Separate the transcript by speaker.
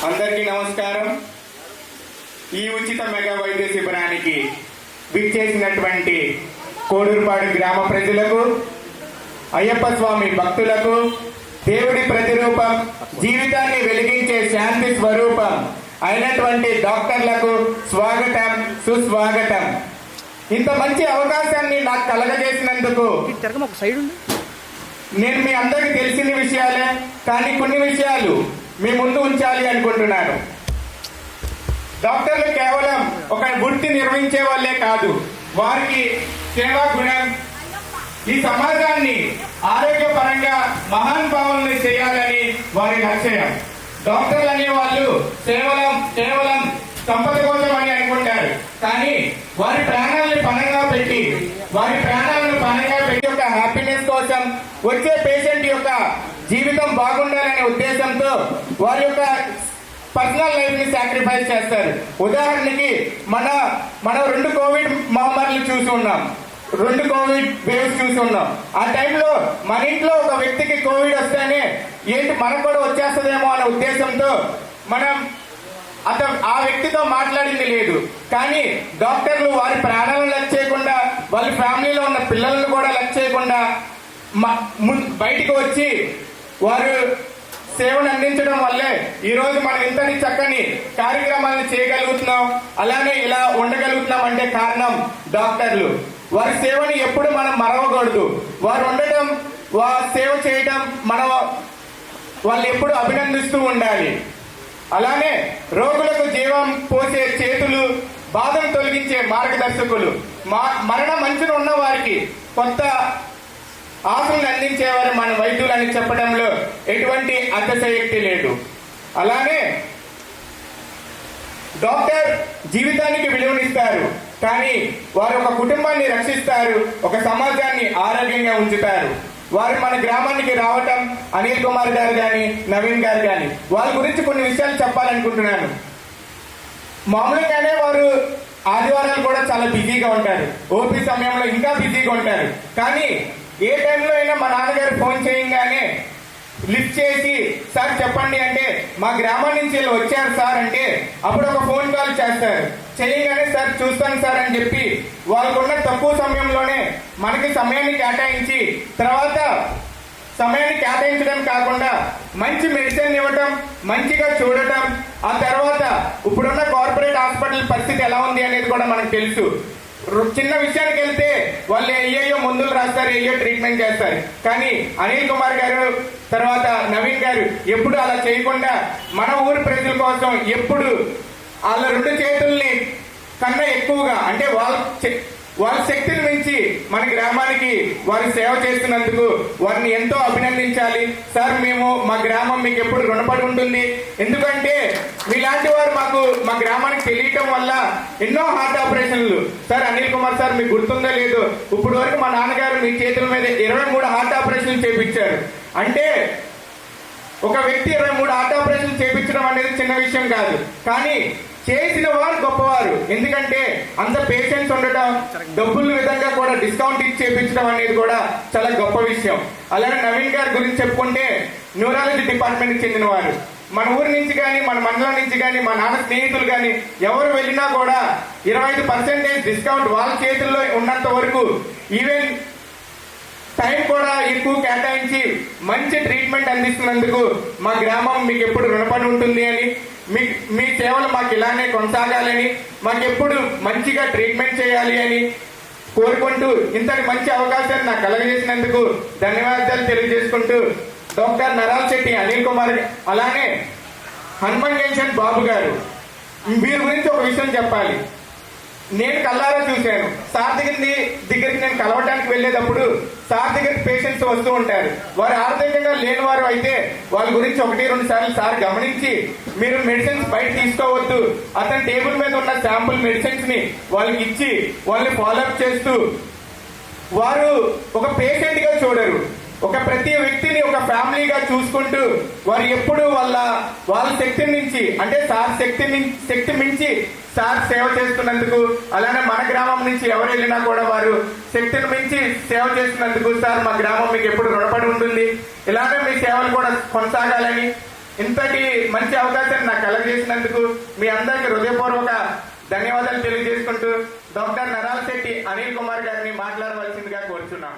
Speaker 1: అందరికీ నమస్కారం. ఈ ఉచిత మెగా వైద్య శిబిరానికి విచ్చేసినటువంటి కోడూరుపాడు గ్రామ ప్రజలకు, అయ్యప్ప స్వామి భక్తులకు, దేవుడి ప్రతిరూపం, జీవితాన్ని వెలిగించే శాంతి స్వరూపం అయినటువంటి డాక్టర్లకు స్వాగతం, సుస్వాగతం. ఇంత మంచి అవకాశాన్ని నాకు కలగజేసినందుకు నేను మీ అందరికీ తెలిసిన విషయాలే, కానీ కొన్ని విషయాలు మీ ముందు ఉంచాలి అనుకుంటున్నాను. డాక్టర్లు కేవలం ఒక వృత్తి నిర్వహించే వాళ్ళే కాదు, వారికి సేవా గుణం, ఈ సమాజాన్ని ఆరోగ్యపరంగా మహానుభావుల్ని చేయాలని వారి లక్ష్యం. డాక్టర్లు అనే వాళ్ళు కేవలం సంపద కోసం అని అనుకుంటారు, కానీ వారి ప్రాణాలను పణంగా పెట్టి ఒక హ్యాపీనెస్ కోసం, వచ్చే పేషెంట్ యొక్క జీవితం బాగుండాలనే ఉద్దేశంతో వారి యొక్క పర్సనల్ లైఫ్ ని సాక్రిఫైస్ చేస్తారు. ఉదాహరణకి మన 2 కోవిడ్ మహమ్మారులు చూసి ఉన్నాం, 2 కోవిడ్ వేవ్స్ చూసి ఉన్నాం. ఆ టైంలో మన ఇంట్లో ఒక వ్యక్తికి కోవిడ్ వస్తేనే ఏంటి మనకు కూడా వచ్చేస్తుందేమో అనే ఉద్దేశంతో మనం ఆ వ్యక్తితో మాట్లాడింది లేదు. కానీ డాక్టర్లు వారి ప్రాణాలను లెక్క చేయకుండా, వాళ్ళ ఫ్యామిలీలో ఉన్న పిల్లలను కూడా లెక్క చేయకుండా బయటికి వచ్చి వారు సేవను అందించడం వల్లే ఈ రోజు మనం ఇంతటి చక్కని కార్యక్రమాలను చేయగలుగుతున్నాం, అలానే ఇలా ఉండగలుగుతున్నాం. అంటే కారణం డాక్టర్లు. వారి సేవని ఎప్పుడు మనం మరవకూడదు. వారు ఉండటం, సేవ చేయటం వాళ్ళు ఎప్పుడు అభినందిస్తూ ఉండాలి. అలానే రోగులకు జీవం పోసే చేతులు, బాధను తొలగించే మార్గదర్శకులు, మరణం మంచున ఉన్న వారికి కొత్త ఆశలను అందించేవారు మన వైద్యులు అని చెప్పడంలో ఎటువంటి అతిశయోక్తి లేదు. అలానే డాక్టర్ జీవితానికి విలువనిస్తారు, కానీ వారు ఒక కుటుంబాన్ని రక్షిస్తారు, ఒక సమాజాన్ని ఆరోగ్యంగా ఉంచుతారు. వారు మన గ్రామానికి రావటం, అనిల్ కుమార్ గారు కానీ, నవీన్ గారు కానీ, వాళ్ళ గురించి కొన్ని విషయాలు చెప్పాలనుకుంటున్నాను. మామూలుగానే వారు ఆదివారాలు కూడా చాలా బిజీగా ఉంటారు, ఓపీ సమయంలో ఇంకా బిజీగా ఉంటారు. కానీ ఏ టైంలో అయినా మా నాన్నగారు ఫోన్ చేయగానే లిఫ్ట్ చేసి, సార్ చెప్పండి అంటే, మా గ్రామం నుంచి వీళ్ళు వచ్చారు సార్ అంటే అప్పుడు ఒక ఫోన్ కాల్ చేస్తారు. చేయగానే సార్ చూస్తాను సార్ అని చెప్పి వాళ్ళకున్న తక్కువ సమయంలోనే మనకి సమయాన్ని కేటాయించి, తర్వాత సమయాన్ని కేటాయించడం కాకుండా మంచి మెడిసిన్ ఇవ్వటం, మంచిగా చూడటం, ఆ తర్వాత ఇప్పుడున్న కార్పొరేట్ హాస్పిటల్ పరిస్థితి ఎలా ఉంది అనేది కూడా మనకు తెలుసు. చిన్న విషయానికి వెళ్తే వాళ్ళు అయ్యో మందులు రాస్తారు, అయ్యో ట్రీట్మెంట్ చేస్తారు. కానీ అనిల్ కుమార్ గారు, తర్వాత నవీన్ గారు ఎప్పుడు అలా చేయకుండా మన ఊరి ప్రజల కోసం ఎప్పుడు వాళ్ళ 2 చేతుల్ని కన్నా ఎక్కువగా, అంటే వాళ్ళ శక్తిని మించి మన గ్రామానికి వారు సేవ చేస్తున్నందుకు వారిని ఎంతో అభినందించాలి. సార్, మా గ్రామం మీకు ఎప్పుడు రుణపడి ఉంటుంది. ఎందుకంటే మీలాంటి వారు మా గ్రామానికి తెలియటం వల్ల ఎన్నో హార్ట్ ఆపరేషన్లు, సార్ అనిల్ కుమార్ సార్ మీకు గుర్తుందో లేదో, ఇప్పుడు వరకు మా నాన్నగారు మీ చేతుల మీద 23 హార్ట్ ఆపరేషన్లు చేపించారు. అంటే ఒక వ్యక్తి 23 హార్ట్ ఆపరేషన్లు చేపించడం అనేది చిన్న విషయం కాదు, కానీ చేసిన వారు గొప్పవారు. ఎందుకంటే అంత పేషెంట్స్ ఉండటం, డబ్బుల విధంగా కూడా డిస్కౌంట్ ఇచ్చి చేపించడం అనేది కూడా చాలా గొప్ప విషయం. అలాగే నవీన్ గారి గురించి చెప్పుకుంటే న్యూరాలజీ డిపార్ట్మెంట్కి చెందిన వారు. మన ఊరి నుంచి కానీ, మన మండలం నుంచి కానీ, మా నాన్న స్నేహితులు కానీ ఎవరు వెళ్ళినా కూడా 25% డిస్కౌంట్ వాళ్ళ చేతుల్లో ఉన్నంత వరకు, ఈవెన్ టైం కూడా ఎక్కువ కేటాయించి మంచి ట్రీట్మెంట్ అందిస్తున్నందుకు మా గ్రామం మీకు ఎప్పుడు రుణపడి ఉంటుంది అని, మీ సేవలు మాకు ఇలానే కొనసాగాలని, మాకెప్పుడు మంచిగా ట్రీట్మెంట్ చేయాలి అని కోరుకుంటూ ఇంతటి మంచి అవకాశాన్ని నాకు కలగజేసినందుకు ధన్యవాదాలు తెలియజేసుకుంటూ, డాక్టర్ నరాల్ శెట్టి అనిల్ కుమార్, అలానే హనుమాన్ జంక్షన్ బాబు గారు, వీరి గురించి ఒక విషయం చెప్పాలి. నేను కల్లారా చూశాను. సార్ దగ్గరికి నేను కలవడానికి వెళ్ళేటప్పుడు సార్ దగ్గరికి పేషెంట్స్ వస్తూ ఉంటారు. వారు ఆర్థికంగా లేని వారు అయితే వాళ్ళ గురించి 1-2 సార్లు సార్ గమనించి, మీరు మెడిసిన్స్ బయట తీసుకోవద్దు, అతని టేబుల్ మీద ఉన్న శాంపుల్ మెడిసిన్స్ ని వాళ్ళకి ఇచ్చి వాళ్ళని ఫాలోఅప్ చేస్తూ, వారు ఒక పేషెంట్ గా చూడరు, ఒక ప్రతి వ్యక్తిని ఒక ఫ్యామిలీగా చూసుకుంటూ వారు ఎప్పుడు వాళ్ళ శక్తి నుంచి, అంటే సార్ శక్తి మించి సార్ సేవ చేస్తున్నందుకు, అలానే మన గ్రామం నుంచి ఎవరు వెళ్ళినా కూడా వారు శక్తిని మించి సేవ చేస్తున్నందుకు సార్ మా గ్రామం మీకు ఎప్పుడు రుణపడి ఉంటుంది. ఇలానే మీ సేవలు కూడా కొనసాగాలని, ఇంతటి మంచి అవకాశాన్ని నాకు కలగజేసినందుకు మీ అందరికి హృదయపూర్వక ధన్యవాదాలు తెలియజేసుకుంటూ డాక్టర్ నరాల్ శెట్టి అనిల్ కుమార్ గారిని మాట్లాడవలసిందిగా కోరుచున్నాం.